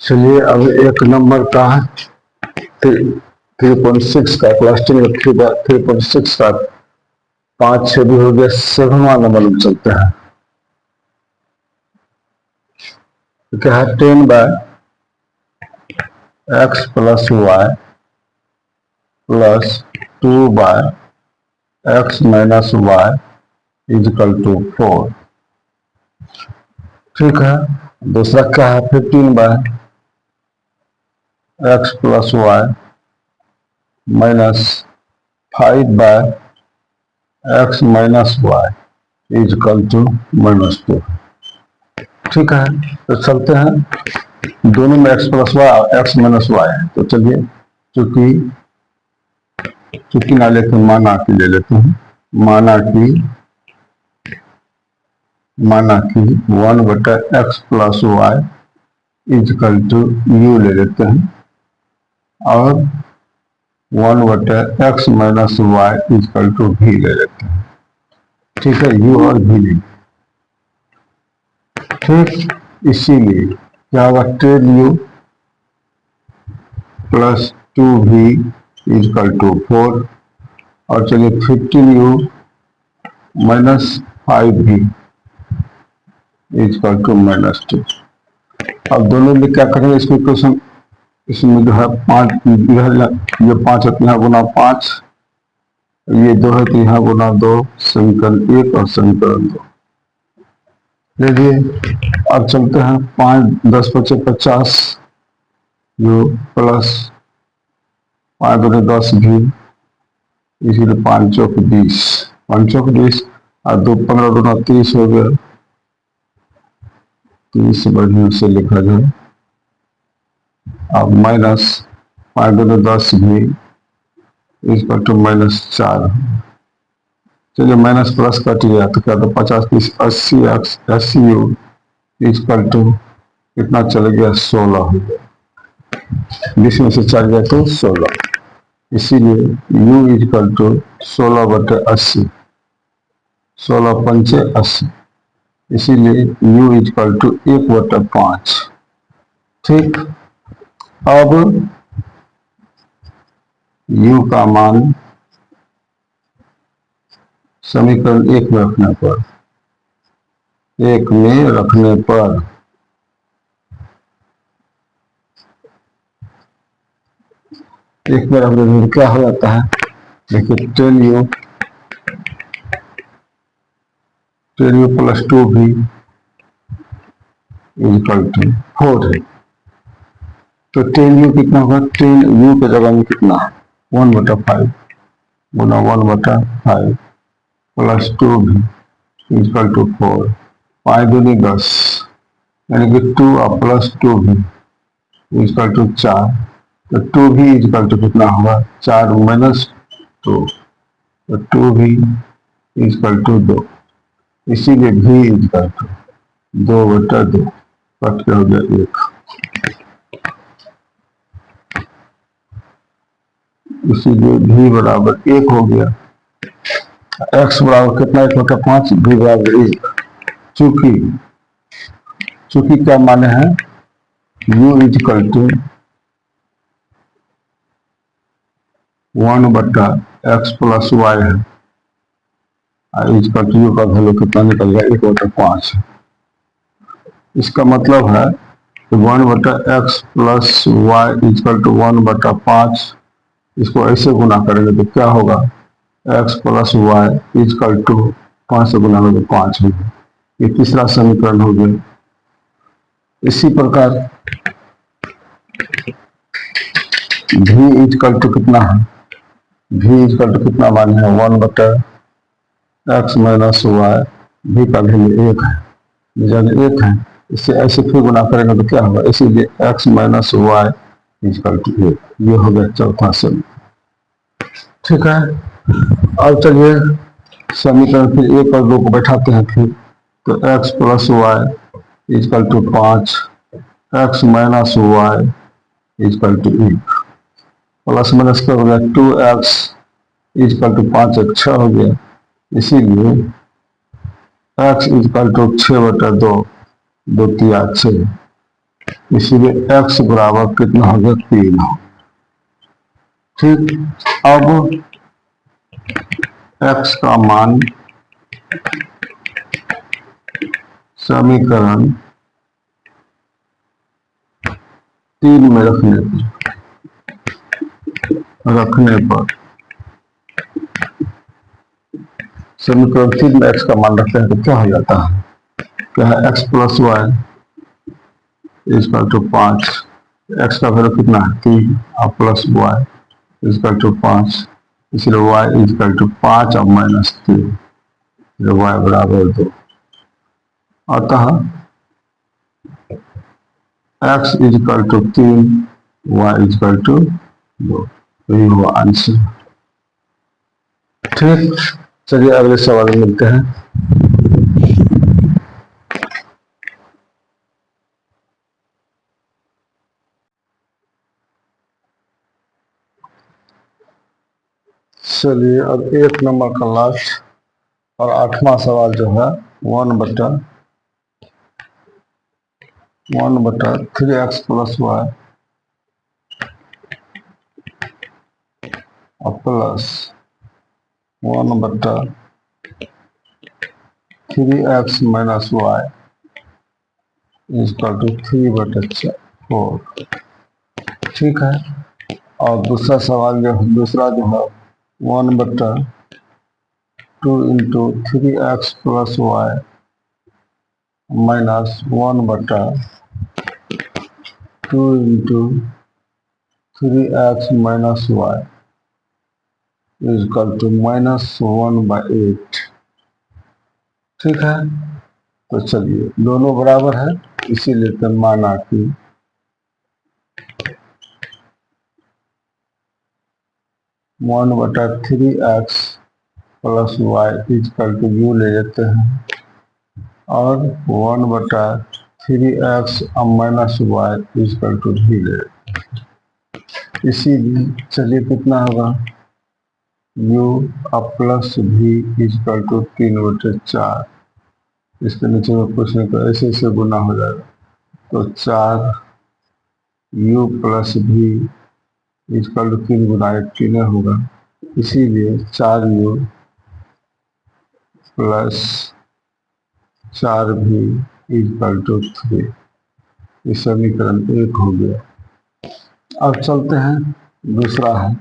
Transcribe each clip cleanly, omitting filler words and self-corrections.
चलिए अब एक नंबर का 3.6 का क्लास 10 3.6 का 5 6 भी हो गया। 7वां नंबर में चलते हैं। तो क्या है 10/x + y + 2/x - y = 4। ठीक है। दूसरा क्या है 15/x + y - 5/x - y = -2। ठीक है। तो चलते हैं, दोनों में x + y और x - y है। तो चलिए चूंकि ना लेते माना कि ले लेते हैं। माना कि 1/x + y = u ले लेते हैं और 1/x - y = v ले लेते हैं। ठीक है, u और v ले। ठीक, इसीलिए क्या होगा 10u + 2v = 4। और चलिए 15u - 5v = -2। अब दोनों में क्या करेंगे इसमें क्वेश्चन, इसमें जो है 5 ये 5 है तो यहाँ गुना 5, ये 2 है तो यहाँ गुना 2, समीकरण 1 और समीकरण 2 लीजिए। अब चलते हैं 5 10 × 5 = 50 जो प्लस 5 × 10 भी, इसीलिए 5 चौक 20, 5 चौक 20 और 2 15 × 30 हो गया। 30 बढ़िया से लिखा जाए। अब -5 × 10 भी =-4। चलिए माइनस प्लस कट गया तो क्या, तो 50 30 80 u कितना चल गया 16 हो गया। 20 में से 4 गया तो 16। इसीलिए u = 16/80, 16 पंचे 80। इसीलिए u = 1/5। ठीक, अब u का मान समीकरण 1 में रखने पर क्या हो जाता है, देखिए 10u + 2v = 4 है। तो 10u कितना होगा, 10u के जगह में कितना 1/5 गुना 1/5 + 2v = 4। 5 दूनी 10, यानी कि 2 और + 2v = 4। तो 2v = कितना होगा 4 - 2, तो 2v = 2। इसीलिए v = 2/2, कट के हो गया 1। इसीलिए v = 1 हो गया। x बराबर कितना 1/5, v = 1। चूंकि क्या माने हैं u = 1/x + y है, u का वैल्यू कितना निकल गया 1/5। इसका मतलब है 1/x + y = 1/5। इसको ऐसे गुना करेंगे तो क्या होगा x + y = 5 से गुना में 5 होगा। ये तीसरा समीकरण हो गया। इसी प्रकार v = कितना है, v = कितना मान है 1/x - y, v का वैल्यू 1 है, जब 1 है इससे ऐसे फिर गुना करेंगे तो क्या होगा, इसीलिए x - y = 1। ये हो गया चौथा समीकरण। ठीक है। अब चलिए समीकरण फिर 1 और 2 को बैठाते हैं फिर। तो x + y = 5, x - y = 1, plus minus क्या हो गया 2x = 5 1 6 हो गया। इसीलिए x = 6/2, 2 × 6 इसीलिए x बराबर कितना होगा 3 हो। ठीक, अब x का मान समीकरण 3 में रखने पर समीकरण 3 में x का मान रखते हैं तो क्या हो जाता है, क्या है x plus y equal to 5, x का वैल्यू कितना है 3 और प्लस वाई इजकल टू 5, इसलिए y इजकल टू 5 और -3, y बराबर 2। अतः x equal to 3, y equal to 2, यही हुआ आंसर। ठीक, चलिए अगले सवाल में मिलते हैं। चलिए अब 1 नंबर का लास्ट और 8वां सवाल जो है 1/3x प्लस वाई और plus 1/3x minus y equal to 3/4। ठीक है, और दूसरा सवाल दूसरा जो है 1/2 into 3x plus y minus 1/2 into 3x minus y equal to -1/8। ठीक है, तो चलिए दोनों बराबर है, इसीलिए तो माना कि 1/3x plus y equal to u ले लेते हैं और 1/3x minus y equal to भी ले लेते हैं। इसीलिए चलिए कितना होगा u और प्लस भी इजकल टू 3/4। इसके नीचे में कुछ नहीं तो ऐसे ऐसे गुना हो जाएगा, तो 4u प्लस भी इजकल टू 3 गुना 3 होगा, इसीलिए 4u प्लस 4 भी इजकल टू 3, इस समीकरण 1 हो गया। अब चलते हैं दूसरा है,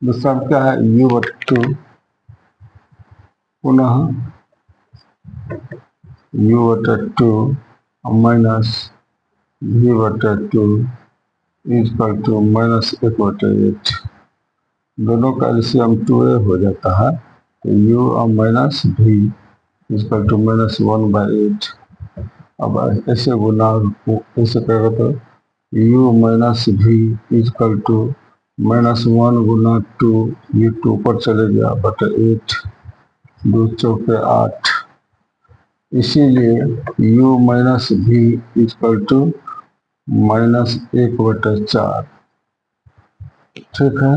दूसरा क्या है u/2 पुनः u/2 minus v/2 is equal to -1/8। दोनों का एलसीएम 2a हो जाता है, तो u और माइनस भी इजकल टू -1/8। अब ऐसे गुना ऐसे करेगा तो u माइनस भी इजकल टू -1 गुना 2, ये 2 पर चले गया बटा 8, 2 चौके 8, इसीलिए u माइनस भी इजकल टू -1/4। ठीक है,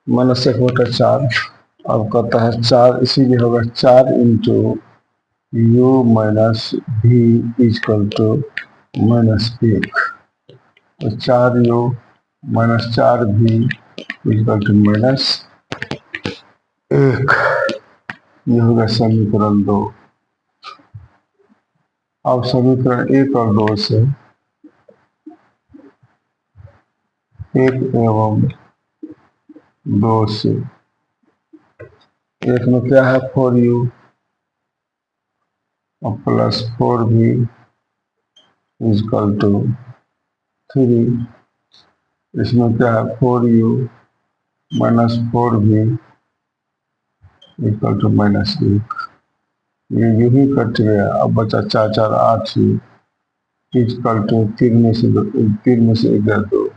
-1/4। अब कहता है 4, इसीलिए होगा 4 इंटू u माइनस भी इजकल टू -1, तो 4u माइनस 4 भी इजकल टू -1। ये होगा समीकरण 2। अब समीकरण 1 और 2 से 1 एवं 2 से 1 में क्या है 4u और प्लस 4 भी इजकल टू 3, इसमें क्या है 4u माइनस 4 भी इक्वल टू -1, ये यही कट गया। अब बचा 4 4 8 ही इक्वल टू 3 में से 2,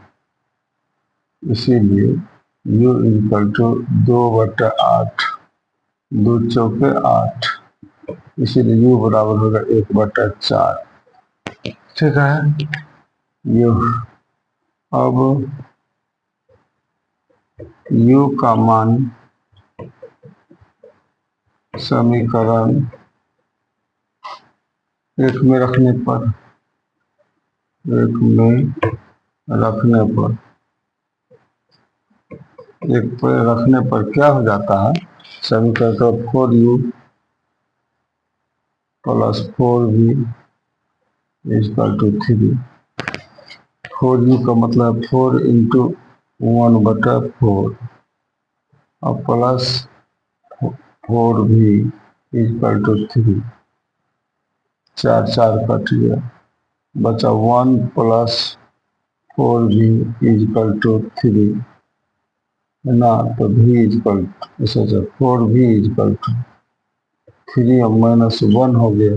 इसीलिए u इक्वल टू 2/8, 2 चौके 8, इसीलिए u बराबर होगा 1/4। ठीक है, यू अब u का मान समीकरण एक में रखने पर, एक में रखने पर, एक पे रखने पर क्या हो जाता है, समीकरण का 4u plus 4v equal to 3। 4u का मतलब 4 इंटू 1/4 और plus 4v equal to 3। 4 4 cut गया, बचा 1 प्लस 4v इक्वल टू 3 ना, तो v equal to 4v equal to 3 और -1 हो गया।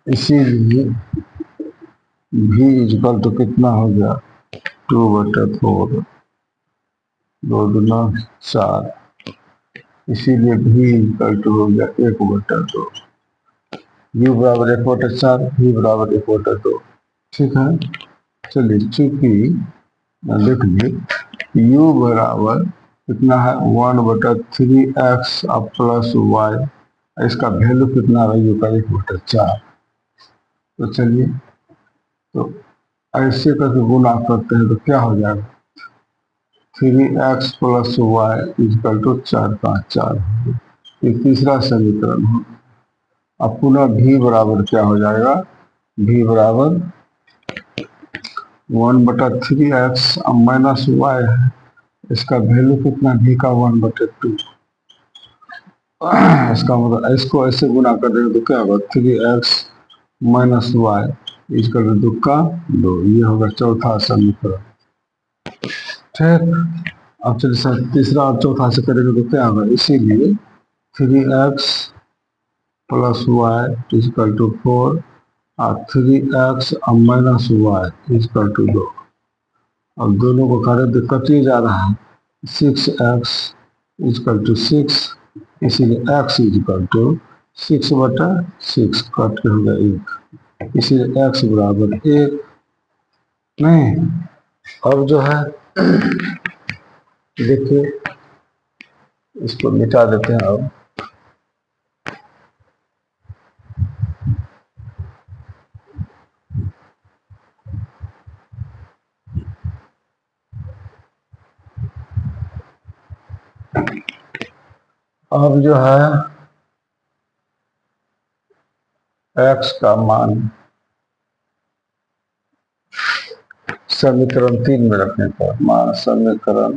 इसीलिए v इक्वल टू कितना हो गया, 2/4, 2 दूना 4, इसीलिए v इक्वल टू हो गया 1/2। u बराबर 1/4, v बराबर 1/2। ठीक है, चलिए चूंकि लिख ली u बराबर कितना है 1/3x प्लस वाई, इसका वैल्यू कितना है u का 1/4। तो चलिए, तो ऐसे करके गुना करते हैं तो क्या हो जाएगा, 3x plus Y equal to 4 5 4। ये तीसरा समीकरण हो। अब पुनः v बराबर क्या हो जाएगा, v बराबर 1/3x माइनस वाई है, इसका वैल्यू कितना v का 1/2। इसका मतलब इसको ऐसे गुना कर देंगे तो क्या होगा, 3x minus Y equal to 2 का 2। ये होगा चौथा समीकरण। ठीक, अब चलिए तीसरा और चौथा से करेंगे तो क्या होगा, इसीलिए 3x plus Y equal to 4 और 3x minus Y equal to 2। अब दोनों को कार्य दिक्कत ही जा रहा है, 6x इक्वल टू 6, इसीलिए x इक्वल टू 6/6 कट के हो गया 1, इसीलिए x बराबर 1 नहीं। अब जो है देखिए, इसको मिटा देते हैं। अब जो है x का मान समीकरण 3 में रखने पर, मान समीकरण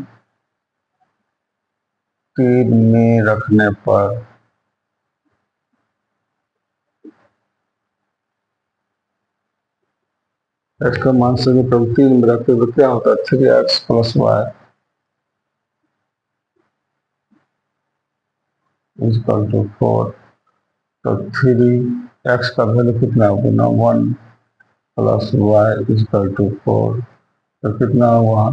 3 में रखने पर x का मान समीकरण 3 में रखते तो क्या होता है, 3x plus Y equal to 4। तो 3x का वैल्यू कितना होगा, 1 प्लस वाई इक्वल टू 4, तो कितना हुआ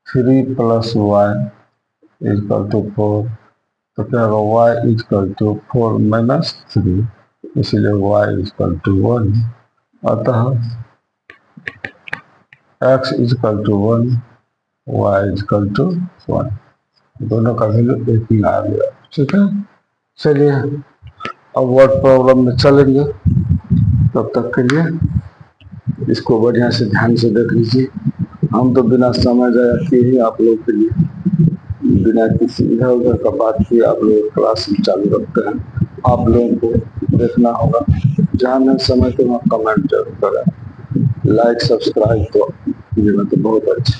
3 प्लस वाई इक्वल टू 4। तो क्या होगा, y इक्वल टू 4 माइनस 3, इसीलिए y इक्वल टू 1। अतः x equal to 1, y equal to 1, दोनों का वैल्यू एक ही आ गया। ठीक है, चलिए अब वर्ड प्रॉब्लम में चलेंगे, तब तक के लिए इसको बढ़िया से ध्यान से देख लीजिए। हम तो बिना समय जाया किए ही आप लोग के लिए, बिना किसी इधर उधर का बात किए आप लोग क्लास चालू रखते हैं। आप लोगों को देखना होगा, जहाँ नहीं समय तो वहाँ कमेंट जरूर करें, लाइक सब्सक्राइब तो ये तो बहुत अच्छा।